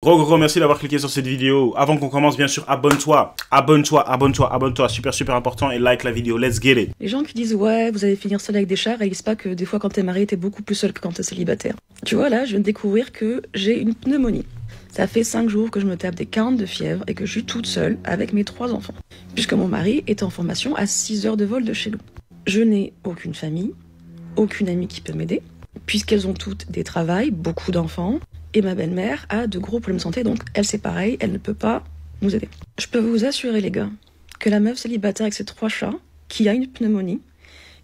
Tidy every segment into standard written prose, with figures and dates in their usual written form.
Gros merci d'avoir cliqué sur cette vidéo. Avant qu'on commence, bien sûr, abonne-toi. Super important, et like la vidéo. Let's get it. Les gens qui disent ouais, vous allez finir seul avec des chats, réalisent pas que des fois quand t'es marié, t'es beaucoup plus seul que quand t'es célibataire. Tu vois, là, je viens de découvrir que j'ai une pneumonie. Ça fait 5 jours que je me tape des 40 de fièvre et que je suis toute seule avec mes 3 enfants. Puisque mon mari est en formation à 6 heures de vol de chez nous. Je n'ai aucune famille, aucune amie qui peut m'aider, puisqu'elles ont toutes des travails, beaucoup d'enfants. Et ma belle-mère a de gros problèmes de santé, donc elle c'est pareil, elle ne peut pas nous aider. Je peux vous assurer les gars, que la meuf célibataire avec ses 3 chats, qui a une pneumonie,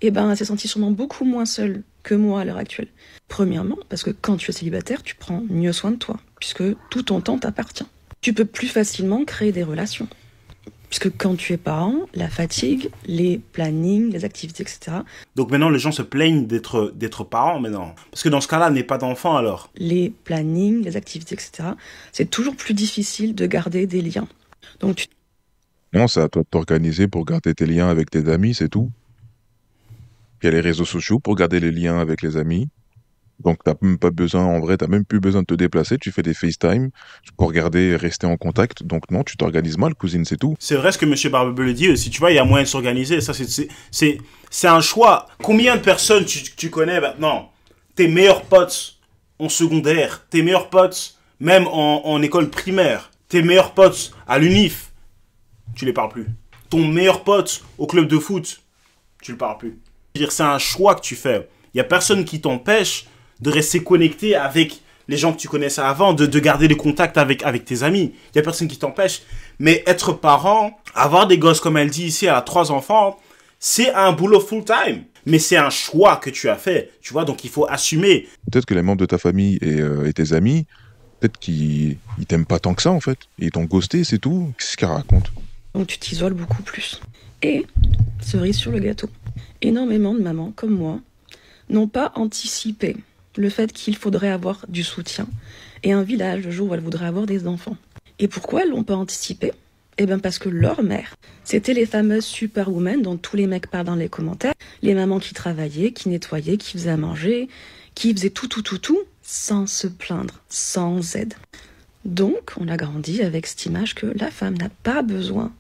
eh ben elle s'est sentie sûrement beaucoup moins seule que moi à l'heure actuelle. Premièrement, parce que quand tu es célibataire, tu prends mieux soin de toi, puisque tout ton temps t'appartient. Tu peux plus facilement créer des relations. Puisque quand tu es parent, la fatigue, les plannings, les activités, etc. Donc maintenant, les gens se plaignent d'être parents maintenant. Parce que dans ce cas-là, n'est pas d'enfant alors. Les plannings, les activités, etc. C'est toujours plus difficile de garder des liens. Donc Non, c'est à toi de t'organiser pour garder tes liens avec tes amis, c'est tout. Il y a les réseaux sociaux pour garder les liens avec les amis. Donc, t'as même pas besoin, en vrai, t'as même plus besoin de te déplacer. Tu fais des FaceTime pour garder et rester en contact. Donc, non, tu t'organises mal, cousine, c'est tout. C'est vrai ce que M. Barbebleu dit aussi. Tu vois, il y a moyen de s'organiser. Ça, c'est un choix. Combien de personnes tu connais maintenant? Tes meilleurs potes en secondaire, tes meilleurs potes même en école primaire, tes meilleurs potes à l'UNIF, tu les parles plus. Ton meilleur pote au club de foot, tu le parles plus. C'est un choix que tu fais. Il y a personne qui t'empêche de rester connecté avec les gens que tu connaissais avant, de garder le contact avec tes amis. Il y a personne qui t'empêche. Mais être parent, avoir des gosses, comme elle dit ici, elle a 3 enfants, c'est un boulot full-time. Mais c'est un choix que tu as fait, tu vois, donc il faut assumer. Peut-être que les membres de ta famille et tes amis, peut-être qu'ils t'aiment pas tant que ça, en fait. Ils t'ont ghosté, c'est tout. Qu'est-ce qu'ils racontent? Donc tu t'isoles beaucoup plus. Et, cerise sur le gâteau, énormément de mamans, comme moi, n'ont pas anticipé le fait qu'il faudrait avoir du soutien et un village le jour où elles voudraient avoir des enfants. Et pourquoi elles l'ont pas anticipé? Eh bien parce que leur mère, c'était les fameuses superwomen dont tous les mecs parlent dans les commentaires, les mamans qui travaillaient, qui nettoyaient, qui faisaient à manger, qui faisaient tout, sans se plaindre, sans aide. Donc, on a grandi avec cette image que la femme n'a pas besoin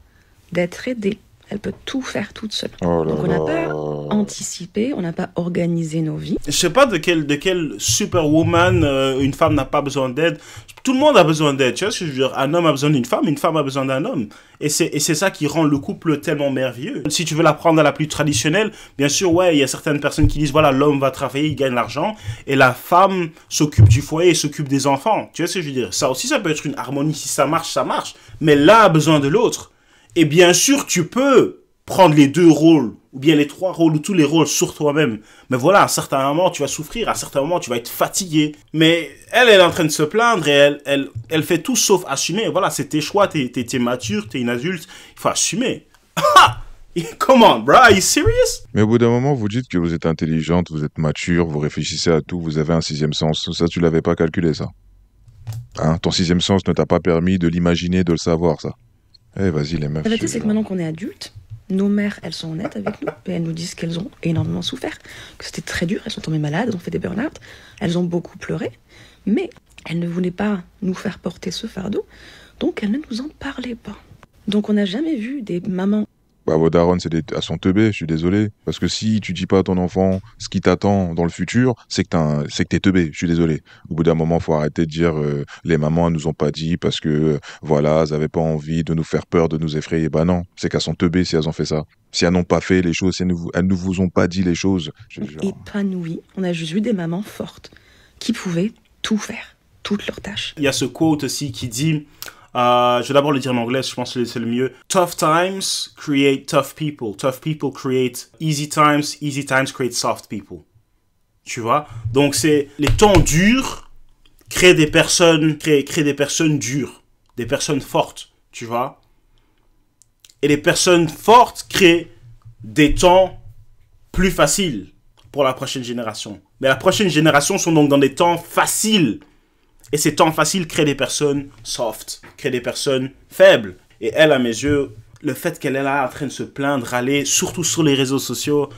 d'être aidée. Elle peut tout faire toute seule. Oh là Donc on n'a pas là. anticipé, on n'a pas organisé nos vies. Je sais pas de quelle superwoman une femme n'a pas besoin d'aide. Tout le monde a besoin d'aide, tu vois ce que je veux dire. Un homme a besoin d'une femme, une femme a besoin d'un homme. Et c'est ça qui rend le couple tellement merveilleux. Si tu veux la prendre à la plus traditionnelle, bien sûr, ouais, il y a certaines personnes qui disent, voilà, l'homme va travailler, il gagne l'argent, et la femme s'occupe du foyer et s'occupe des enfants. Tu vois ce que je veux dire. Ça aussi, ça peut être une harmonie. Si ça marche, ça marche. Mais l'un a besoin de l'autre. Et bien sûr, tu peux prendre les 2 rôles, ou bien les 3 rôles, ou tous les rôles sur toi-même. Mais voilà, à un certain moment, tu vas souffrir, à un certain moment, tu vas être fatigué. Mais elle est en train de se plaindre, et elle fait tout sauf assumer. Voilà, c'est tes choix, t'es mature, t'es une adulte, il faut assumer. Come on, bro, are you serious? Mais au bout d'un moment, vous dites que vous êtes intelligente, vous êtes mature, vous réfléchissez à tout, vous avez un 6e sens. Ça, tu l'avais pas calculé, ça. Hein, ton 6e sens ne t'a pas permis de l'imaginer, de le savoir, ça. Eh, vas-y, les meufs. La vérité, c'est que maintenant qu'on est adulte, nos mères, elles sont honnêtes avec nous et elles nous disent qu'elles ont énormément souffert, que c'était très dur, elles sont tombées malades, elles ont fait des burn-out, elles ont beaucoup pleuré, mais elles ne voulaient pas nous faire porter ce fardeau, donc elles ne nous en parlaient pas. Donc on n'a jamais vu des mamans. Bah, vos darons, elles sont teubées, je suis désolé. Parce que si tu dis pas à ton enfant ce qui t'attend dans le futur, c'est que t'es teubé, je suis désolé. Au bout d'un moment, faut arrêter de dire les mamans, elles nous ont pas dit parce que, voilà, elles avaient pas envie de nous faire peur, de nous effrayer. Bah non, c'est qu'elles sont teubées si elles ont fait ça. Si elles n'ont pas fait les choses, si elles ne vous ont pas dit les choses. Épanouies, on a juste vu des mamans fortes qui pouvaient tout faire, toutes leurs tâches. Il y a ce quote aussi qui dit... je vais d'abord le dire en anglais, je pense que c'est le mieux. Tough times create tough people. Tough people create easy times. Easy times create soft people. Tu vois? Donc c'est les temps durs créent des personnes, créent des personnes dures, des personnes fortes. Tu vois? Et les personnes fortes créent des temps plus faciles pour la prochaine génération. Mais la prochaine génération sont donc dans des temps faciles. Et ces temps faciles créent des personnes soft, créent des personnes faibles. Et elle, à mes yeux, le fait qu'elle est là en train de se plaindre, râler, surtout sur les réseaux sociaux,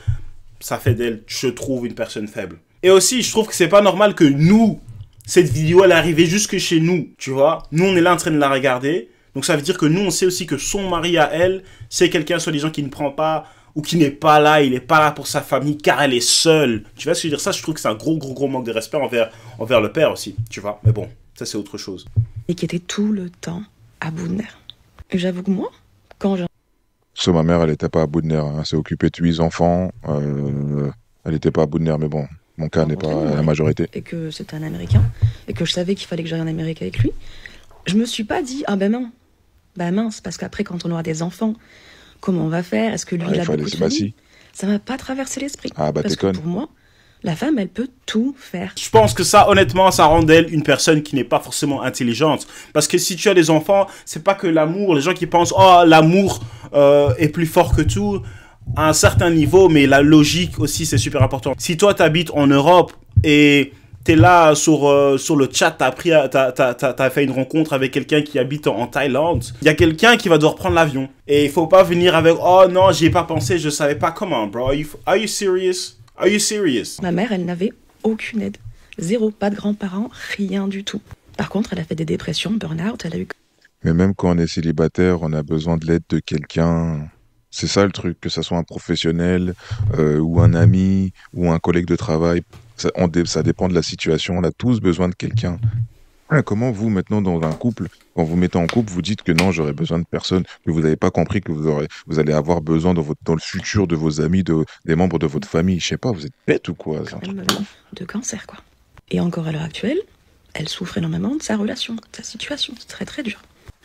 ça fait d'elle, je trouve, une personne faible. Et aussi, je trouve que c'est pas normal que nous, Cette vidéo, elle est arrivée jusque chez nous, tu vois. Nous, on est là en train de la regarder. Donc, ça veut dire que nous, on sait aussi que son mari à elle, c'est quelqu'un, soi-disant, qui ne prend pas ou qui n'est pas là. Il n'est pas là pour sa famille car elle est seule. Tu vois ce que je veux dire? Ça, je trouve que c'est un gros manque de respect envers le père aussi, tu vois. Mais bon, ça, c'est autre chose. Et qui était tout le temps à bout de nerfs. Et j'avoue que moi, quand j'ai... So, ma mère, elle était pas à bout de nerfs. Hein. Elle s'est occupée de 8 enfants. Elle était pas à bout de nerfs, mais bon, mon cas n'est pas la majorité. Et que c'était un Américain, et que je savais qu'il fallait que j'aille en Amérique avec lui, je me suis pas dit, ah ben non, bah mince, parce qu'après, quand on aura des enfants, comment on va faire? Est-ce que lui, il a beaucoup de famille? Ça m'a pas traversé l'esprit. Ah bah parce t'es conne. que pour moi, la femme, elle peut tout faire. Je pense que ça, honnêtement, ça rend d'elle une personne qui n'est pas forcément intelligente. Parce que si tu as des enfants, c'est pas que l'amour. Les gens qui pensent, oh, l'amour est plus fort que tout, à un certain niveau, mais la logique aussi, c'est super important. Si toi, t'habites en Europe et t'es là sur le chat, t'as fait une rencontre avec quelqu'un qui habite en Thaïlande, il y a quelqu'un qui va devoir prendre l'avion. Et il faut pas venir avec, oh non, j'y ai pas pensé, je savais pas comment, bro. Are you serious? Are you serious? Ma mère, elle n'avait aucune aide. Zéro, pas de grands-parents, rien du tout. Par contre, elle a fait des dépressions, burn-out, elle a eu... Mais même quand on est célibataire, on a besoin de l'aide de quelqu'un. C'est ça le truc, que ça soit un professionnel, ou un ami, ou un collègue de travail. Ça dépend de la situation, on a tous besoin de quelqu'un. Comment vous, maintenant, dans un couple, quand vous mettez en couple, vous dites que non, j'aurais besoin de personne, que vous n'avez pas compris que vous allez avoir besoin dans le futur de vos amis, des membres de votre famille. Je sais pas, vous êtes bête ou quoi? De cancer, quoi. Et encore à l'heure actuelle, elle souffre énormément de sa relation, de sa situation. C'est très très dur.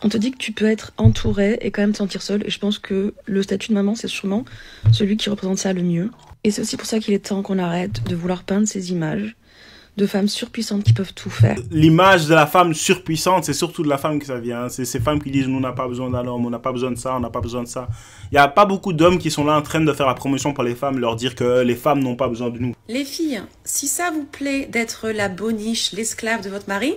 On te dit que tu peux être entouré et quand même te sentir seul. Et je pense que le statut de maman, c'est sûrement celui qui représente ça le mieux. Et c'est aussi pour ça qu'il est temps qu'on arrête de vouloir peindre ces images de femmes surpuissantes qui peuvent tout faire. L'image de la femme surpuissante, c'est surtout de la femme que ça vient. C'est ces femmes qui disent, nous, on n'a pas besoin d'un homme, on n'a pas besoin de ça, on n'a pas besoin de ça. Il n'y a pas beaucoup d'hommes qui sont là en train de faire la promotion pour les femmes, leur dire que les femmes n'ont pas besoin de nous. Les filles, si ça vous plaît d'être la boniche, l'esclave de votre mari,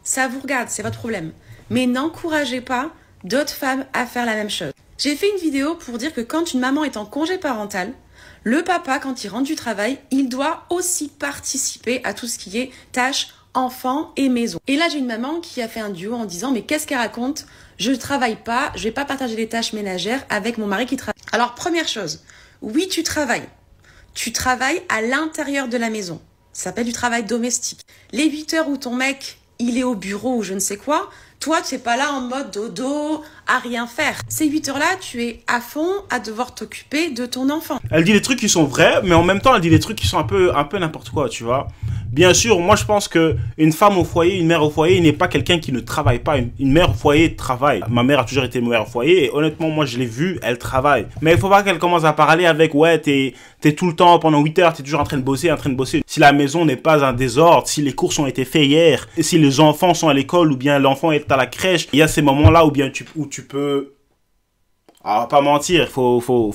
ça vous regarde, c'est votre problème. Mais n'encouragez pas d'autres femmes à faire la même chose. J'ai fait une vidéo pour dire que quand une maman est en congé parental, le papa, quand il rentre du travail, il doit aussi participer à tout ce qui est tâches, enfants et maison. Et là, j'ai une maman qui a fait un duo en disant « Mais qu'est-ce qu'elle raconte? Je ne travaille pas, je vais pas partager les tâches ménagères avec mon mari qui travaille. » Alors, première chose, oui, tu travailles. Tu travailles à l'intérieur de la maison. Ça s'appelle du travail domestique. Les 8 heures où ton mec, il est au bureau ou je ne sais quoi, toi, tu n'es pas là en mode dodo, à rien faire. Ces 8 heures-là, tu es à fond à devoir t'occuper de ton enfant. Elle dit des trucs qui sont vrais, mais en même temps, elle dit des trucs qui sont un peu n'importe quoi, tu vois. Bien sûr, moi, je pense que une femme au foyer, une mère au foyer, n'est pas quelqu'un qui ne travaille pas. Une mère au foyer travaille. Ma mère a toujours été mère au foyer et honnêtement, moi, je l'ai vue, elle travaille. Mais il faut pas qu'elle commence à parler avec, ouais, t'es tout le temps, pendant 8 heures, t'es toujours en train de bosser. Si la maison n'est pas un désordre, si les courses ont été faits hier, et si les enfants sont à l'école ou bien l'enfant est à la crèche, il y a ces moments-là où tu peux... Ah, on va pas mentir, faut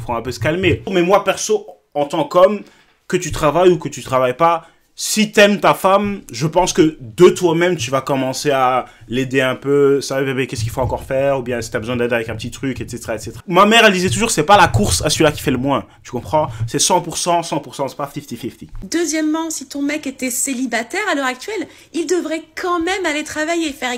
un peu se calmer. Mais moi, perso, en tant qu'homme, que tu travailles ou que tu travailles pas, si t'aimes ta femme, je pense que de toi-même, tu vas commencer à l'aider un peu. Ça va, bébé, qu'est-ce qu'il faut encore faire? Ou bien si t'as besoin d'aide avec un petit truc, etc., etc. Ma mère, elle disait toujours, c'est pas la course à celui-là qui fait le moins. Tu comprends? C'est 100%, c'est pas 50-50. Deuxièmement, si ton mec était célibataire à l'heure actuelle, il devrait quand même aller travailler, faire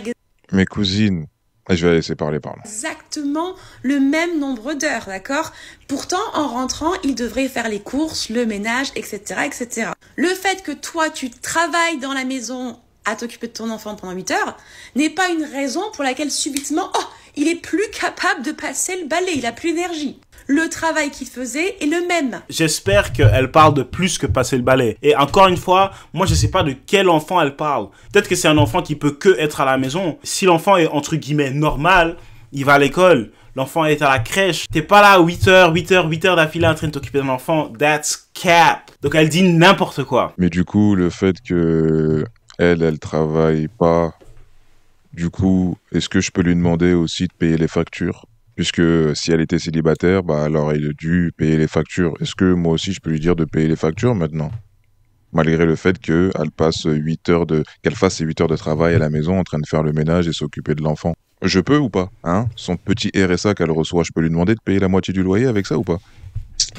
Mes cousines, je vais la laisser parler, pardon. exactement le même nombre d'heures, d'accord? Pourtant, en rentrant, il devrait faire les courses, le ménage, etc., etc. Le fait que toi, tu travailles dans la maison à t'occuper de ton enfant pendant 8 heures n'est pas une raison pour laquelle subitement, oh, il est plus capable de passer le balai, il a plus d'énergie. Le travail qu'il faisait est le même. J'espère qu'elle parle de plus que passer le balai. Et encore une fois, moi je sais pas de quel enfant elle parle. Peut-être que c'est un enfant qui peut que être à la maison. Si l'enfant est entre guillemets normal, il va à l'école. L'enfant est à la crèche. T'es pas là 8 heures d'affilée en train de t'occuper d'un enfant. That's cap. Donc elle dit n'importe quoi. Mais du coup, le fait que elle travaille pas, du coup, est-ce que je peux lui demander aussi de payer les factures? Puisque si elle était célibataire, bah, elle aurait dû payer les factures. Est-ce que moi aussi, je peux lui dire de payer les factures maintenant? Malgré le fait qu'elle qu'elle fasse ses 8 heures de travail à la maison en train de faire le ménage et s'occuper de l'enfant. Je peux ou pas? Hein? Son petit RSA qu'elle reçoit, je peux lui demander de payer la moitié du loyer avec ça ou pas?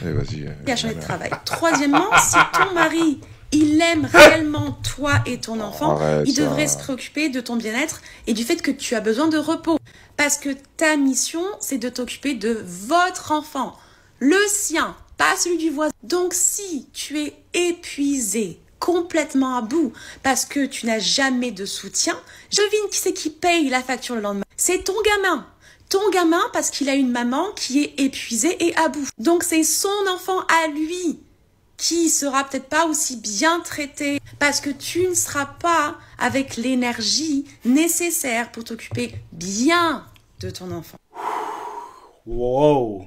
Eh, vas-y. Il a changé de travail. Troisièmement, si ton mari, il aime réellement toi et ton enfant, Arrête il devrait ça. se préoccuper de ton bien-être et du fait que tu as besoin de repos. Parce que ta mission, c'est de t'occuper de votre enfant, le sien, pas celui du voisin. Donc si tu es épuisé, complètement à bout, parce que tu n'as jamais de soutien, je devine qui c'est qui paye la facture le lendemain. C'est ton gamin. Ton gamin parce qu'il a une maman qui est épuisée et à bout. Donc c'est son enfant à lui qui sera peut-être pas aussi bien traité parce que tu ne seras pas avec l'énergie nécessaire pour t'occuper bien de ton enfant. Wow.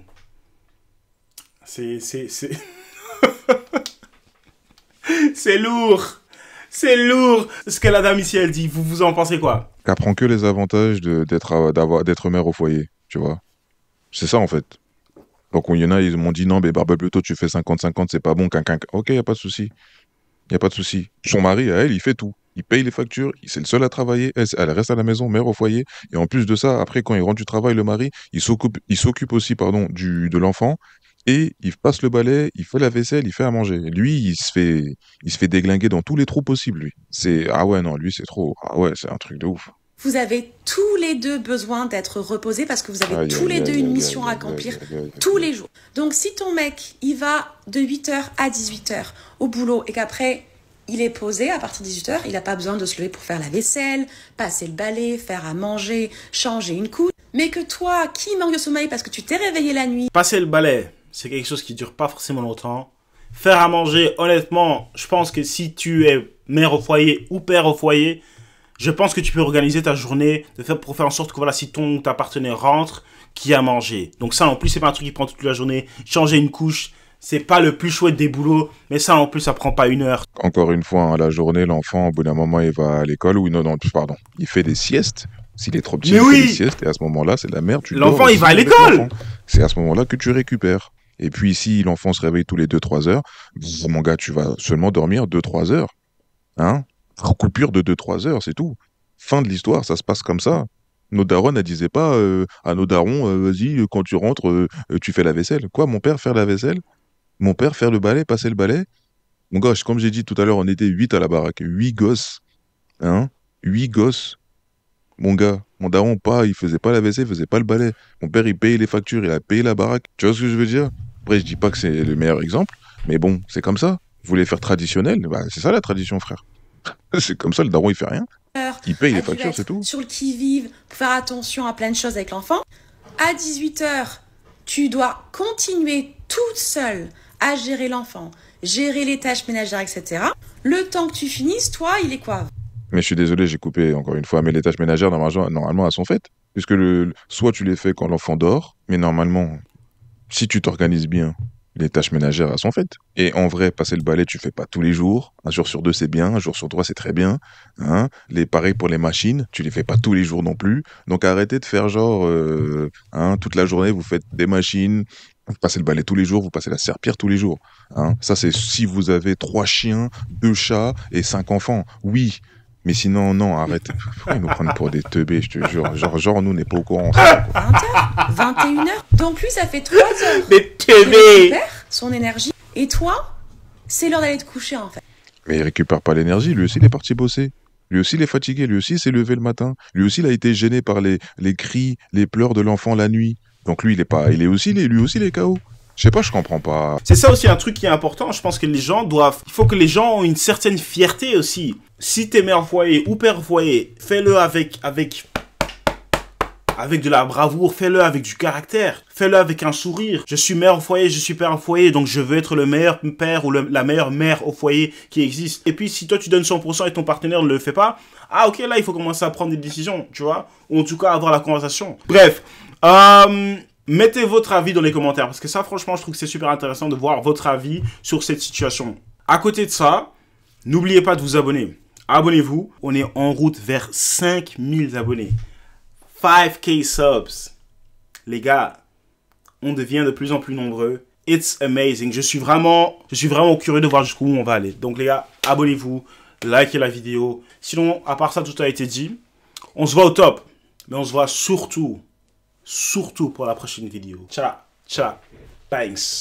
C'est... C'est lourd. C'est lourd. Ce que la dame ici, elle dit. Vous en pensez quoi? Qu'elle prend que les avantages d'être mère au foyer, tu vois. C'est ça, en fait. Donc, il y en a, ils m'ont dit, non, mais Barbe Bleu, toi, tu fais 50-50, c'est pas bon, Ok, y a pas de souci. Y a pas de souci. Son mari, à elle, il fait tout. Il paye les factures, c'est le seul à travailler, elle reste à la maison, mère au foyer. Et en plus de ça, après, quand il rentre du travail, le mari, il s'occupe aussi, pardon, de l'enfant. Et il passe le balai, il fait la vaisselle, il fait à manger. Lui, il se fait déglinguer dans tous les trous possibles, lui. Ah ouais, non, lui, c'est trop. Ah ouais, c'est un truc de ouf. Vous avez tous les deux besoin d'être reposés parce que vous avez Aïe, tous les aïe, deux aïe, une aïe, mission à aïe, accomplir aïe, aïe, aïe, tous aïe. les jours. Donc si ton mec, il va de 8h à 18h au boulot et qu'après, il est posé à partir de 18h, il n'a pas besoin de se lever pour faire la vaisselle, passer le balai, faire à manger, changer une couche. Mais que toi, qui manque de sommeil parce que tu t'es réveillé la nuit, Passer le balai, c'est quelque chose qui dure pas forcément longtemps. Faire à manger, honnêtement, je pense que si tu es mère au foyer ou père au foyer, je pense que tu peux organiser ta journée pour faire en sorte que voilà, si ta partenaire rentre, qu'il y a à manger. Donc ça, en plus, c'est pas un truc qui prend toute la journée. Changer une couche, c'est pas le plus chouette des boulots, mais ça, en plus, ça prend pas 1 heure. Encore une fois, hein, la journée, l'enfant, au bout d'un moment, il va à l'école ou non, pardon. Il fait des siestes. S'il est trop petit, Mais il fait oui. des siestes. Et à ce moment-là, c'est de la merde. Tu L'enfant, dors il va aussi à avec l'école. l'enfant. C'est à ce moment-là que tu récupères. Et puis, si l'enfant se réveille tous les 2-3 heures, mon gars, tu vas seulement dormir 2-3 heures. Hein? Coupure de 2-3 heures, c'est tout. Fin de l'histoire, ça se passe comme ça. Nos darons, elles disaient pas à nos darons, vas-y, quand tu rentres, tu fais la vaisselle. Quoi, mon père faire la vaisselle? Mon père faire le balai, passer le balai? Mon gosh, comme j'ai dit tout à l'heure, on était 8 à la baraque. 8 gosses. Hein? 8 gosses. Mon gars, mon daron, il faisait pas la vaisselle, il faisait pas le balai. Mon père, il payait les factures, il a payé la baraque. Tu vois ce que je veux dire? Après, je dis pas que c'est le meilleur exemple, mais bon, c'est comme ça. Vous voulez faire traditionnel? Bah, c'est ça la tradition, frère. C'est comme ça, le daron, il fait rien. Il paye les a dû factures, être c'est tout. sur le qui-vive pour faire attention à plein de choses avec l'enfant. À 18h, tu dois continuer toute seule à gérer l'enfant, gérer les tâches ménagères, etc. Le temps que tu finisses, toi, il est quoi? Mais je suis désolé, j'ai coupé encore une fois, mais les tâches ménagères, normalement, elles sont faites. Puisque soit tu les fais quand l'enfant dort, mais normalement, si tu t'organises bien, les tâches ménagères, elles sont faites. Et en vrai, passer le balai, tu fais pas tous les jours. 1 jour sur 2, c'est bien. 1 jour sur 3, c'est très bien. Hein, pareil pour les machines, tu les fais pas tous les jours non plus. Donc arrêtez de faire genre, toute la journée, vous faites des machines, vous passez le balai tous les jours, vous passez la serpillière tous les jours. Hein. Ça, c'est si vous avez 3 chiens, 2 chats et 5 enfants. Oui. Mais sinon, non, arrête. Pourquoi ils nous prennent pour des teubés, je te jure. Genre, nous, on n'est pas au courant. 20h, 21h. Donc lui, ça fait 3 heures. Mais Il TV. récupère son énergie. Et toi, c'est l'heure d'aller te coucher, en fait. Mais il récupère pas l'énergie, lui aussi il est parti bosser. Lui aussi il est fatigué, lui aussi il s'est levé le matin. Lui aussi il a été gêné par les cris, les pleurs de l'enfant la nuit. Donc lui lui aussi il est KO. Je sais pas, je comprends pas. C'est ça aussi un truc qui est important. Je pense que il faut que les gens ont une certaine fierté aussi. Si t'es mère au foyer ou père au foyer, fais-le avec de la bravoure, fais-le avec du caractère, fais-le avec un sourire. Je suis mère au foyer, je suis père au foyer, donc je veux être le meilleur père ou la meilleure mère au foyer qui existe. Et puis si toi tu donnes 100% et ton partenaire ne le fait pas, ah ok, là il faut commencer à prendre des décisions, tu vois, ou en tout cas avoir la conversation. Bref, mettez votre avis dans les commentaires, parce que ça franchement je trouve que c'est super intéressant de voir votre avis sur cette situation. À côté de ça, n'oubliez pas de vous abonner. Abonnez-vous, on est en route vers 5000 abonnés. 5K subs. Les gars, on devient de plus en plus nombreux. It's amazing. Je suis vraiment curieux de voir jusqu'où on va aller. Donc les gars, abonnez-vous, likez la vidéo. Sinon, à part ça, tout a été dit. On se voit au top. Mais on se voit surtout pour la prochaine vidéo. Ciao, ciao, thanks.